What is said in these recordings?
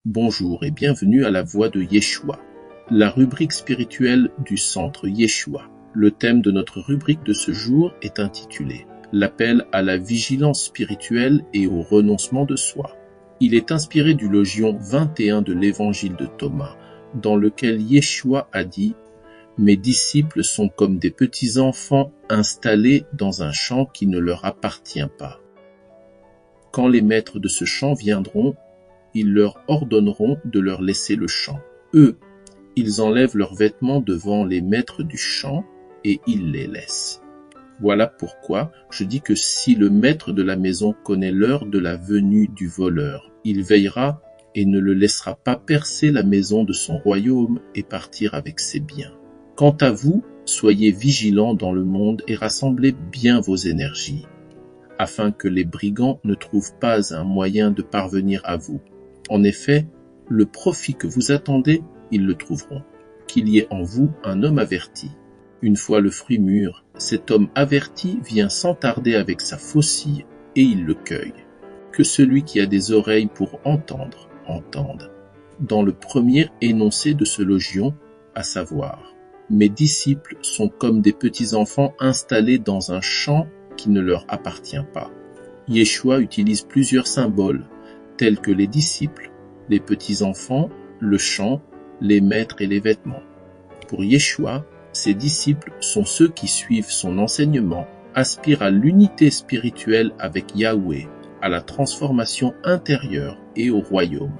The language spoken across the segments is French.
Bonjour et bienvenue à la Voix de Yeshua, la rubrique spirituelle du Centre Yeshua. Le thème de notre rubrique de ce jour est intitulé « L'appel à la vigilance spirituelle et au renoncement de soi ». Il est inspiré du logion 21 de l'Évangile de Thomas, dans lequel Yeshua a dit « Mes disciples sont comme des petits enfants installés dans un champ qui ne leur appartient pas. Quand les maîtres de ce champ viendront, ils leur ordonneront de leur laisser le champ. Eux, ils enlèvent leurs vêtements devant les maîtres du champ et ils les laissent. Voilà pourquoi je dis que si le maître de la maison connaît l'heure de la venue du voleur, il veillera et ne le laissera pas percer la maison de son royaume et partir avec ses biens. Quant à vous, soyez vigilants dans le monde et rassemblez bien vos énergies, afin que les brigands ne trouvent pas un moyen de parvenir à vous. En effet, le profit que vous attendez, ils le trouveront. Qu'il y ait en vous un homme averti. Une fois le fruit mûr, cet homme averti vient sans tarder avec sa faucille et il le cueille. Que celui qui a des oreilles pour entendre, entende. Dans le premier énoncé de ce logion, à savoir, mes disciples sont comme des petits enfants installés dans un champ qui ne leur appartient pas. Yeshua utilise plusieurs symboles, tels que les disciples, les petits-enfants, le champ, les maîtres et les vêtements. Pour Yeshua, ses disciples sont ceux qui suivent son enseignement, aspirent à l'unité spirituelle avec Yahweh, à la transformation intérieure et au royaume.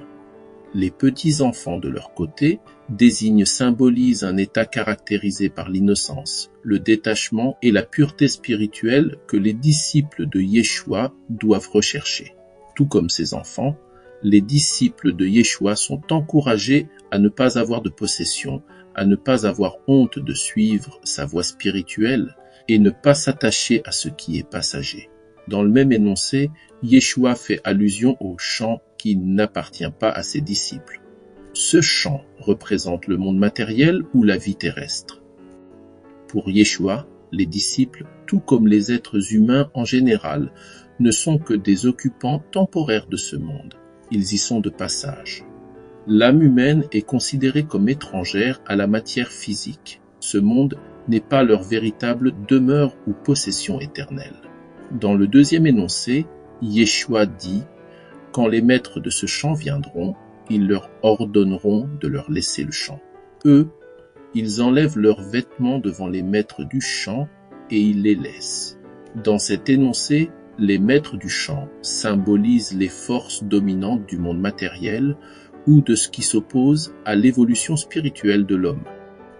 Les petits-enfants, de leur côté, symbolisent un état caractérisé par l'innocence, le détachement et la pureté spirituelle que les disciples de Yeshua doivent rechercher. Tout comme ses enfants, les disciples de Yeshua sont encouragés à ne pas avoir de possession, à ne pas avoir honte de suivre sa voie spirituelle et ne pas s'attacher à ce qui est passager. Dans le même énoncé, Yeshua fait allusion au champ qui n'appartient pas à ses disciples. Ce champ représente le monde matériel ou la vie terrestre. Pour Yeshua, les disciples, tout comme les êtres humains en général, ne sont que des occupants temporaires de ce monde. Ils y sont de passage. L'âme humaine est considérée comme étrangère à la matière physique. Ce monde n'est pas leur véritable demeure ou possession éternelle. Dans le deuxième énoncé, Yeshua dit « Quand les maîtres de ce champ viendront, ils leur ordonneront de leur laisser le champ. Eux, ils enlèvent leurs vêtements devant les maîtres du champ et ils les laissent. » Dans cet énoncé, les maîtres du champ symbolisent les forces dominantes du monde matériel ou de ce qui s'oppose à l'évolution spirituelle de l'homme.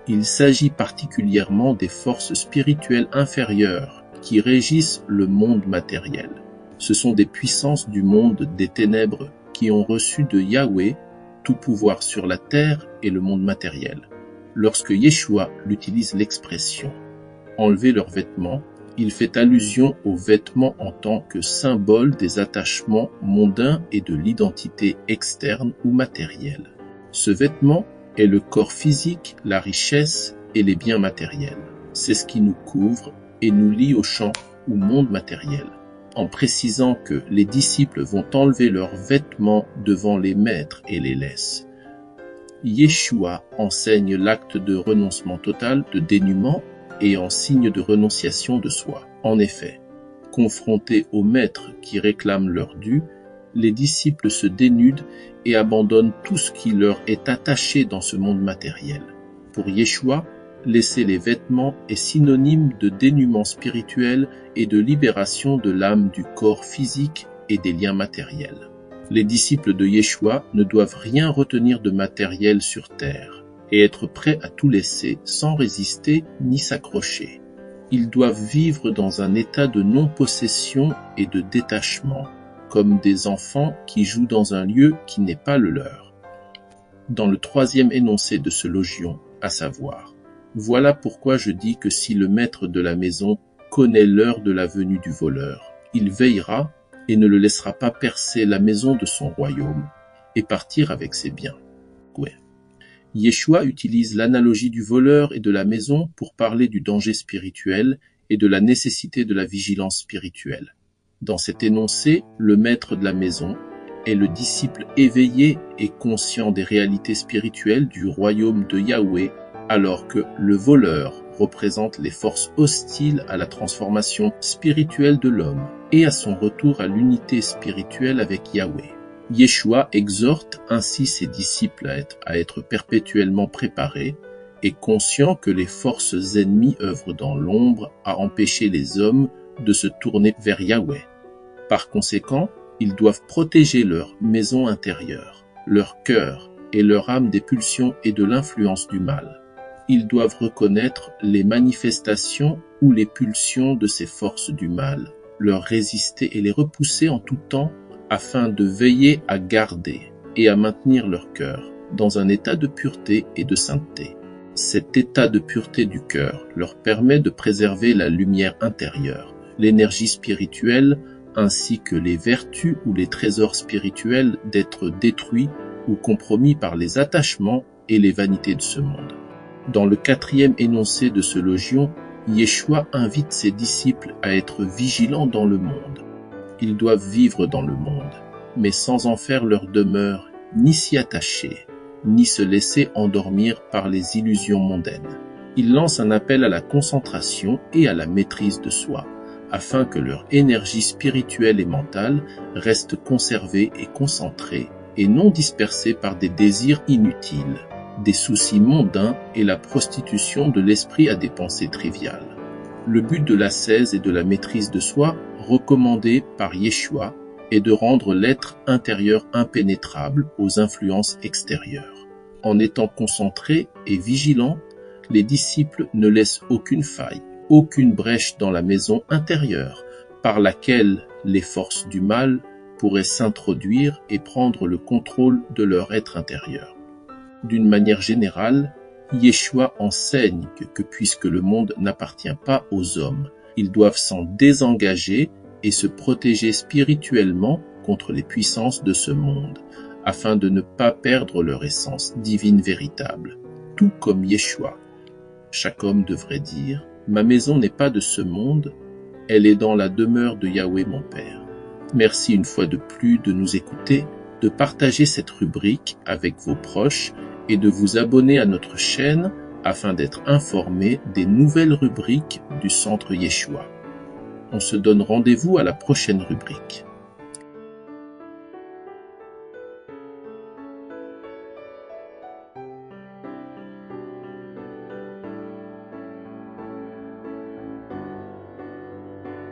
Il s'agit particulièrement des forces spirituelles inférieures qui régissent le monde matériel. Ce sont des puissances du monde des ténèbres qui ont reçu de Yahweh tout pouvoir sur la terre et le monde matériel. Lorsque Yeshua utilise l'expression « enlever leurs vêtements », il fait allusion aux vêtements en tant que symbole des attachements mondains et de l'identité externe ou matérielle. Ce vêtement est le corps physique, la richesse et les biens matériels. C'est ce qui nous couvre et nous lie au champ ou monde matériel. En précisant que les disciples vont enlever leurs vêtements devant les maîtres et les laissent. Yeshua enseigne l'acte de renoncement total, de dénuement et en signe de renonciation de soi. En effet, confrontés aux maîtres qui réclament leur dû, les disciples se dénudent et abandonnent tout ce qui leur est attaché dans ce monde matériel. Pour Yeshua, laisser les vêtements est synonyme de dénuement spirituel et de libération de l'âme du corps physique et des liens matériels. Les disciples de Yeshua ne doivent rien retenir de matériel sur terre et être prêts à tout laisser sans résister ni s'accrocher. Ils doivent vivre dans un état de non-possession et de détachement, comme des enfants qui jouent dans un lieu qui n'est pas le leur. Dans le troisième énoncé de ce logion, à savoir, voilà pourquoi je dis que si le maître de la maison connaît l'heure de la venue du voleur, il veillera et ne le laissera pas percer la maison de son royaume et partir avec ses biens. Ouais. Yeshua utilise l'analogie du voleur et de la maison pour parler du danger spirituel et de la nécessité de la vigilance spirituelle. Dans cet énoncé, le maître de la maison est le disciple éveillé et conscient des réalités spirituelles du royaume de Yahweh, alors que le voleur représente les forces hostiles à la transformation spirituelle de l'homme et à son retour à l'unité spirituelle avec Yahweh. Yeshua exhorte ainsi ses disciples à être perpétuellement préparés et conscients que les forces ennemies œuvrent dans l'ombre à empêcher les hommes de se tourner vers Yahweh. Par conséquent, ils doivent protéger leur maison intérieure, leur cœur et leur âme des pulsions et de l'influence du mal. Ils doivent reconnaître les manifestations ou les pulsions de ces forces du mal, leur résister et les repousser en tout temps afin de veiller à garder et à maintenir leur cœur dans un état de pureté et de sainteté. Cet état de pureté du cœur leur permet de préserver la lumière intérieure, l'énergie spirituelle ainsi que les vertus ou les trésors spirituels d'être détruits ou compromis par les attachements et les vanités de ce monde. Dans le 4e énoncé de ce logion, Yeshua invite ses disciples à être vigilants dans le monde. Ils doivent vivre dans le monde, mais sans en faire leur demeure, ni s'y attacher, ni se laisser endormir par les illusions mondaines. Il lance un appel à la concentration et à la maîtrise de soi, afin que leur énergie spirituelle et mentale reste conservée et concentrée, et non dispersée par des désirs inutiles, des soucis mondains et la prostitution de l'esprit à des pensées triviales. Le but de l'ascèse et de la maîtrise de soi, recommandé par Yeshua, est de rendre l'être intérieur impénétrable aux influences extérieures. En étant concentrés et vigilants, les disciples ne laissent aucune faille, aucune brèche dans la maison intérieure par laquelle les forces du mal pourraient s'introduire et prendre le contrôle de leur être intérieur. D'une manière générale, Yeshua enseigne que puisque le monde n'appartient pas aux hommes, ils doivent s'en désengager et se protéger spirituellement contre les puissances de ce monde, afin de ne pas perdre leur essence divine véritable, tout comme Yeshua. Chaque homme devrait dire « Ma maison n'est pas de ce monde, elle est dans la demeure de Yahweh mon Père ». Merci une fois de plus de nous écouter, de partager cette rubrique avec vos proches et de vous abonner à notre chaîne afin d'être informé des nouvelles rubriques du Centre Yeshua. On se donne rendez-vous à la prochaine rubrique.